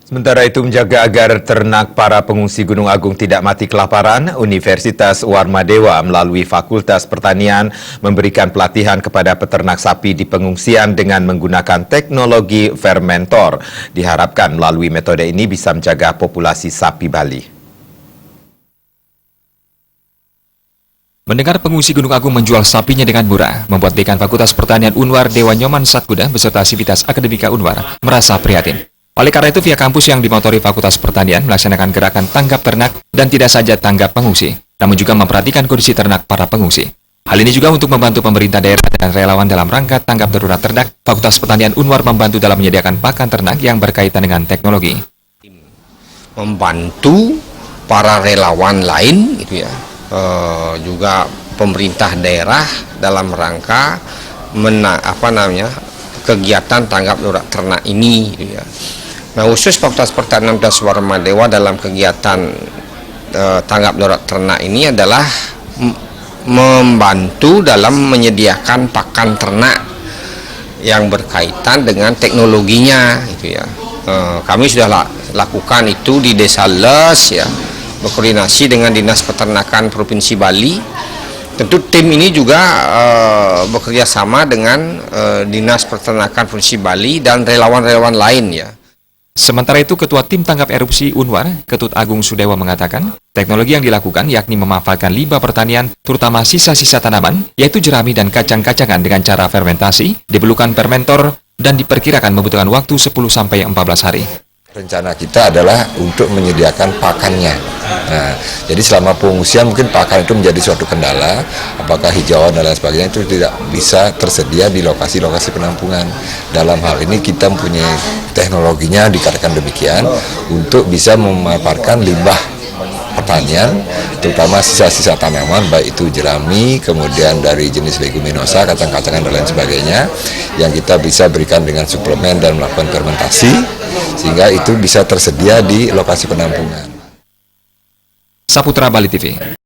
Sementara itu menjaga agar ternak para pengungsi Gunung Agung tidak mati kelaparan, Universitas Warmadewa melalui Fakultas Pertanian memberikan pelatihan kepada peternak sapi di pengungsian dengan menggunakan teknologi fermentor. Diharapkan melalui metode ini bisa menjaga populasi sapi Bali. Mendengar pengungsi Gunung Agung menjual sapinya dengan murah, membuat Dekan Fakultas Pertanian Unwar Dewa Nyoman Satkuda beserta Sivitas Akademika Unwar merasa prihatin. Oleh karena itu, via kampus yang dimotori Fakultas Pertanian melaksanakan gerakan tanggap ternak dan tidak saja tanggap pengungsi, namun juga memperhatikan kondisi ternak para pengungsi. Hal ini juga untuk membantu pemerintah daerah dan relawan dalam rangka tanggap darurat ternak. Fakultas Pertanian Unwar membantu dalam menyediakan pakan ternak yang berkaitan dengan teknologi. Membantu para relawan lain, gitu ya, juga pemerintah daerah dalam rangka kegiatan tanggap darurat ternak ini, gitu ya. Nah, khusus Fakultas Pertanian Warmadewa dalam kegiatan tanggap darurat ternak ini adalah membantu dalam menyediakan pakan ternak yang berkaitan dengan teknologinya, gitu ya. Kami sudah lakukan itu di Desa Les, ya, berkoordinasi dengan Dinas Peternakan Provinsi Bali. Tentu tim ini juga bekerja sama dengan Dinas Peternakan Provinsi Bali dan relawan-relawan lain, ya. Sementara itu, Ketua Tim Tanggap Erupsi Unwar, Ketut Agung Sudewa mengatakan, teknologi yang dilakukan yakni memanfaatkan limbah pertanian, terutama sisa-sisa tanaman, yaitu jerami dan kacang-kacangan dengan cara fermentasi, diperlukan fermentor, dan diperkirakan membutuhkan waktu 10-14 hari. Rencana kita adalah untuk menyediakan pakannya. Nah, jadi selama pengungsian mungkin pakan itu menjadi suatu kendala, apakah hijauan dan lain sebagainya itu tidak bisa tersedia di lokasi-lokasi penampungan. Dalam hal ini kita mempunyai teknologinya, dikatakan demikian, untuk bisa memanfaatkan limbah pertanian, terutama sisa-sisa tanaman, baik itu jerami, kemudian dari jenis leguminosa, kacang-kacangan dan lain sebagainya, yang kita bisa berikan dengan suplemen dan melakukan fermentasi, sehingga itu bisa tersedia di lokasi penampungan. Saputra Bali TV.